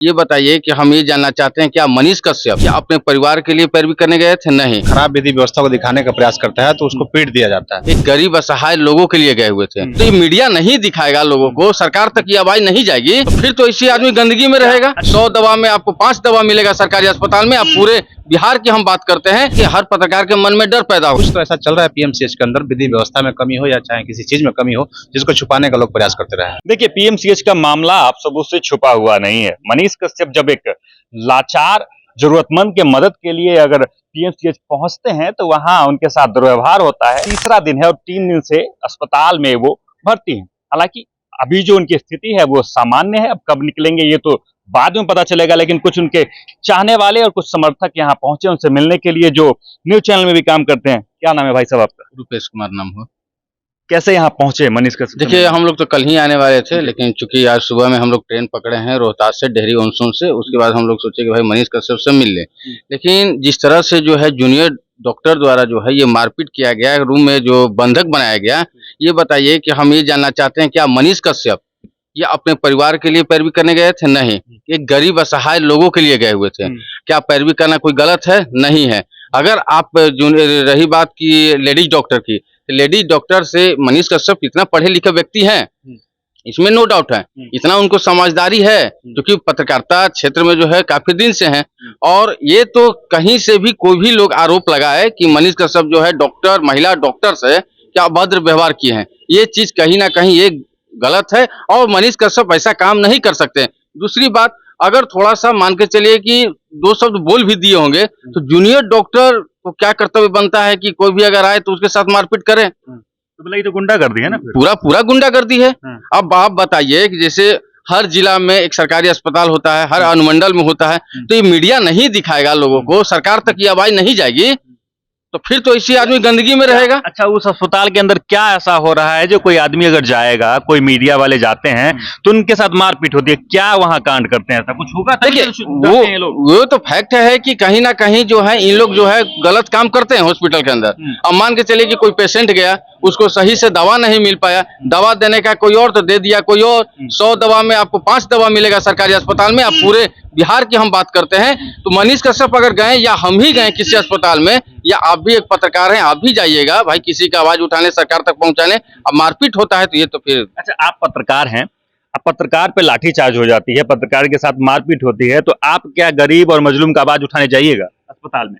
ये बताइए कि हम ये जानना चाहते हैं, क्या मनीष कश्यप क्या अपने परिवार के लिए पैरवी करने गए थे? नहीं। खराब विधि व्यवस्था को दिखाने का प्रयास करता है तो उसको पीट दिया जाता है। एक गरीब असहाय लोगों के लिए गए हुए थे, तो ये मीडिया नहीं दिखाएगा लोगों को, सरकार तक ये आवाज नहीं जाएगी, तो फिर तो इसी आदमी गंदगी में रहेगा। 100 दवा में आपको 5 दवा मिलेगा सरकारी अस्पताल में। अब पूरे बिहार की हम बात करते हैं कि हर पत्रकार के मन में डर पैदा हो। कुछ तो ऐसा चल रहा है पीएमसीएच के अंदर, विधि व्यवस्था में कमी हो या चाहे किसी चीज में कमी हो, जिसको छुपाने का लोग प्रयास करते रहे हैं। देखिए, पीएमसीएच का मामला आप सबों से छुपा हुआ नहीं है। मनीष कश्यप जब एक लाचार जरूरतमंद के मदद के लिए अगर पीएमसीएच पहुंचते हैं तो वहां उनके साथ दुर्व्यवहार होता है। तीसरा दिन है और 3 दिन से अस्पताल में वो भर्ती हैं। हालांकि अभी जो उनकी स्थिति है वो सामान्य है। अब कब निकलेंगे ये तो बाद में पता चलेगा, लेकिन कुछ उनके चाहने वाले और कुछ समर्थक यहाँ पहुंचे उनसे मिलने के लिए, जो न्यूज चैनल में भी काम करते हैं। क्या नाम है भाई साहब आपका? रुपेश कुमार नाम हो। कैसे यहाँ पहुंचे मनीष कश्यप? देखिए, हम लोग तो कल ही आने वाले थे, लेकिन चूंकि आज सुबह में हम लोग ट्रेन पकड़े हैं रोहतास से, डेहरी ऑनसून से। उसके बाद हम लोग सोचे कि भाई मनीष कश्यप से मिल लें, लेकिन जिस तरह से जो है जूनियर डॉक्टर द्वारा जो है ये मारपीट किया गया, रूम में जो बंधक बनाया गया, ये बताइए कि हम ये जानना चाहते हैं, क्या मनीष कश्यप ये अपने परिवार के लिए पैरवी करने गए थे? नहीं। एक गरीब असहाय लोगों के लिए गए हुए थे। क्या पैरवी करना कोई गलत है? नहीं है। अगर आप रही बात की लेडीज डॉक्टर की, लेडीज डॉक्टर से मनीष कश्यप इतना पढ़े लिखे व्यक्ति हैं, इसमें नो डाउट है। इतना उनको समझदारी है, क्योंकि पत्रकारिता क्षेत्र में जो है काफी दिन से हैं। और ये तो कहीं से भी कोई भी लोग आरोप लगाए कि मनीष कश्यप जो है डॉक्टर, महिला डॉक्टर से क्या अभद्र व्यवहार किए हैं, ये चीज कहीं ना कहीं ये गलत है और मनीष कश्यप ऐसा काम नहीं कर सकते। दूसरी बात, अगर थोड़ा सा मान के चलिए कि 2 शब्द बोल भी दिए होंगे, तो जूनियर डॉक्टर को क्या कर्तव्य बनता है कि कोई भी अगर आए तो उसके साथ मारपीट करें? तो बोला ये तो गुंडागर्दी है ना फिर। पूरा गुंडागर्दी है। अब आप बताइए कि जैसे हर जिला में एक सरकारी अस्पताल होता है, हर अनुमंडल में होता है, तो ये मीडिया नहीं दिखाएगा लोगों को, सरकार तक ये आवाज नहीं जाएगी, तो फिर तो इसी आदमी गंदगी में रहेगा। अच्छा, उस अस्पताल के अंदर क्या ऐसा हो रहा है जो कोई आदमी अगर जाएगा, कोई मीडिया वाले जाते हैं तो उनके साथ मारपीट होती है? क्या वहां कांड करते हैं? ऐसा कुछ होगा? देखिए, वो तो फैक्ट है कि कहीं ना कहीं जो है इन लोग जो है गलत काम करते हैं हॉस्पिटल के अंदर। अब मान के चलिए कि कोई पेशेंट गया, उसको सही से दवा नहीं मिल पाया, दवा देने का कोई और तो दे दिया कोई और। 100 दवा में आपको 5 दवा मिलेगा सरकारी अस्पताल में। अब पूरे बिहार की हम बात करते हैं, तो मनीष कश्यप अगर गए या हम ही गए किसी अस्पताल में, या आप भी एक पत्रकार हैं, आप भी जाइएगा भाई किसी का आवाज उठाने, सरकार तक पहुंचाने। अब मारपीट होता है तो ये तो फिर। अच्छा, आप पत्रकार हैं, अब पत्रकार पे लाठीचार्ज हो जाती है, पत्रकार के साथ मारपीट होती है, तो आप क्या गरीब और मजलूम का आवाज उठाने जाइएगा अस्पताल में?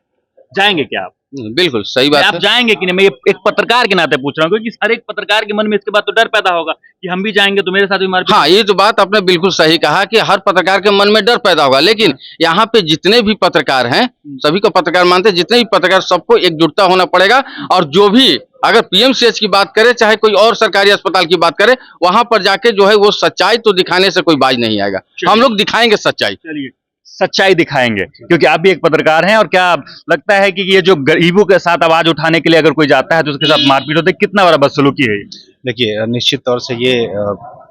जाएंगे क्या आप? बिल्कुल सही बात आप है। जाएंगे कि नहीं? मैं एक पत्रकार के नाते पूछ रहा हूँ, क्योंकि हर एक पत्रकार के मन में इसके बाद तो डर पैदा होगा कि हम भी जाएंगे तो मेरे साथ भी मारपीट। हाँ, ये तो बात आपने बिल्कुल सही कहा कि हर पत्रकार के मन में डर पैदा होगा, लेकिन यहाँ पे जितने भी पत्रकार हैं, सभी को पत्रकार मानते हैं, जितने भी पत्रकार, सबको एकजुटता होना पड़ेगा। और जो भी अगर पीएमसीएच की बात करे, चाहे कोई और सरकारी अस्पताल की बात करे, वहां पर जाके जो है वो सच्चाई तो दिखाने से कोई बाज नहीं आएगा। हम लोग दिखाएंगे सच्चाई। चलिए, सच्चाई दिखाएंगे, क्योंकि आप भी एक पत्रकार हैं। और क्या लगता है कि ये जो गरीबों के साथ आवाज उठाने के लिए अगर कोई जाता है तो उसके साथ मारपीट होती है? कितना बड़ा बदसलूकी है ये? देखिए, निश्चित तौर से ये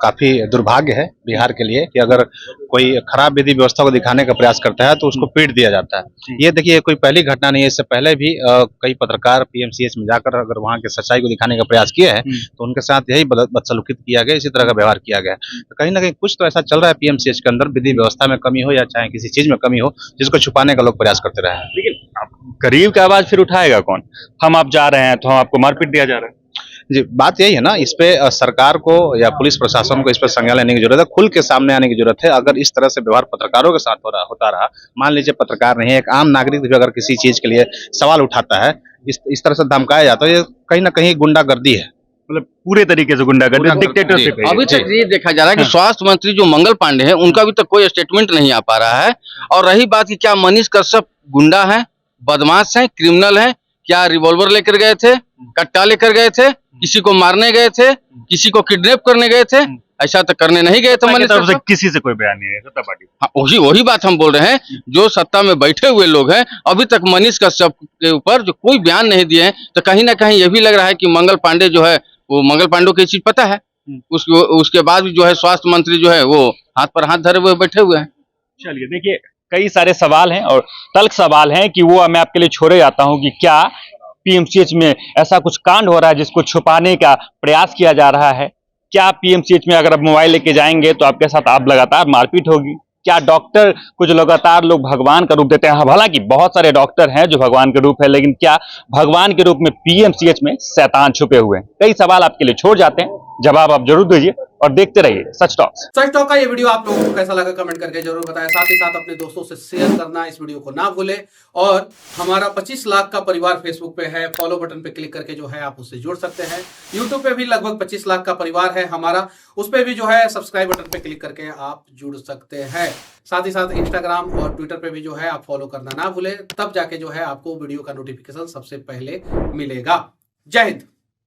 काफी दुर्भाग्य है बिहार के लिए कि अगर कोई खराब विधि व्यवस्था को दिखाने का प्रयास करता है तो उसको पीट दिया जाता है। ये देखिए, कोई पहली घटना नहीं है। इससे पहले भी कई पत्रकार पीएमसीएच में जाकर अगर वहां के सच्चाई को दिखाने का प्रयास किए हैं तो उनके साथ यही बदसलूकी किया गया, इसी तरह का व्यवहार किया गया। तो कहीं ना कहीं कुछ तो ऐसा चल रहा है पीएमसीएच के अंदर, विधि व्यवस्था में कमी हो या चाहे किसी चीज में कमी हो, जिसको छुपाने का लोग प्रयास करते रहे हैं। लेकिन गरीब का आवाज फिर उठाएगा कौन? हम आप जा रहे हैं तो हम आपको मारपीट दिया जा रहा है। जी, बात यही है ना, इस पे सरकार को या पुलिस प्रशासन को इस पर संज्ञान लेने की जरूरत है, खुल के सामने आने की जरूरत है। अगर इस तरह से व्यवहार पत्रकारों के साथ होता रहा, मान लीजिए पत्रकार नहीं है, एक आम नागरिक भी अगर किसी चीज के लिए सवाल उठाता है, इस तरह से धमकाया जाता है, ये कहीं ना कहीं गुंडागर्दी है। मतलब पूरे तरीके से गुंडागर्दी, डिक्टेटरशिप है। अभी तक ये देखा जा रहा है कि स्वास्थ्य मंत्री जो मंगल पांडे हैं, उनका अभी तक कोई स्टेटमेंट नहीं आ पा रहा है। और रही बात कि क्या मनीष कश्यप गुंडा है, बदमाश है, क्रिमिनल है? क्या रिवॉल्वर लेकर गए थे, कट्टा लेकर गए थे, किसी को मारने गए थे, किसी को किडनैप करने गए थे? ऐसा तो करने नहीं गए थे मनीष कश्यप। किसी से कोई बयान नहीं है सत्ता पार्टी। हाँ, वही बात हम बोल रहे हैं, जो सत्ता में बैठे हुए लोग हैं, अभी तक मनीष कश्यप के ऊपर जो कोई बयान नहीं दिए हैं, तो कहीं ना कहीं ये भी लग रहा है कि मंगल पांडे जो है, वो मंगल पांडे की चीज पता है, उसके बाद भी जो है स्वास्थ्य मंत्री जो है वो हाथ पर हाथ धरे हुए बैठे हुए हैं। चलिए, देखिए, कई सारे सवाल हैं और तल्ख सवाल हैं कि वो मैं आपके लिए छोड़े जाता हूं कि क्या पीएमसीएच में ऐसा कुछ कांड हो रहा है जिसको छुपाने का प्रयास किया जा रहा है? क्या पीएमसीएच में अगर आप मोबाइल लेके जाएंगे तो आपके साथ आप लगातार मारपीट होगी? क्या डॉक्टर कुछ लगातार लोग भगवान का रूप देते हैं? हालांकि बहुत सारे डॉक्टर हैं जो भगवान के रूप है, लेकिन क्या भगवान के रूप में पीएमसीएच में शैतान छुपे हुए हैं? कई सवाल आपके लिए छोड़ जाते हैं, जवाब आप जरूर दीजिए और देखते रहिए सच टॉक। सच टॉक का ये वीडियो आप लोगों को कैसा लगा कमेंट करके जरूर बताएं। साथ ही साथ अपने दोस्तों से शेयर करना इस वीडियो को ना भूलें। और हमारा 25 लाख का परिवार फेसबुक पे है, फॉलो बटन पे क्लिक करके जो है आप उससे जुड़ सकते हैं। यूट्यूब पे भी लगभग 25 लाख का परिवार है हमारा, उस पे भी जो है सब्सक्राइब बटन पे क्लिक करके आप जुड़ सकते हैं। साथ ही साथ इंस्टाग्राम और ट्विटर पे भी जो है आप फॉलो करना ना भूलें, तब जाके जो है आपको वीडियो का नोटिफिकेशन सबसे पहले मिलेगा। जय हिंद।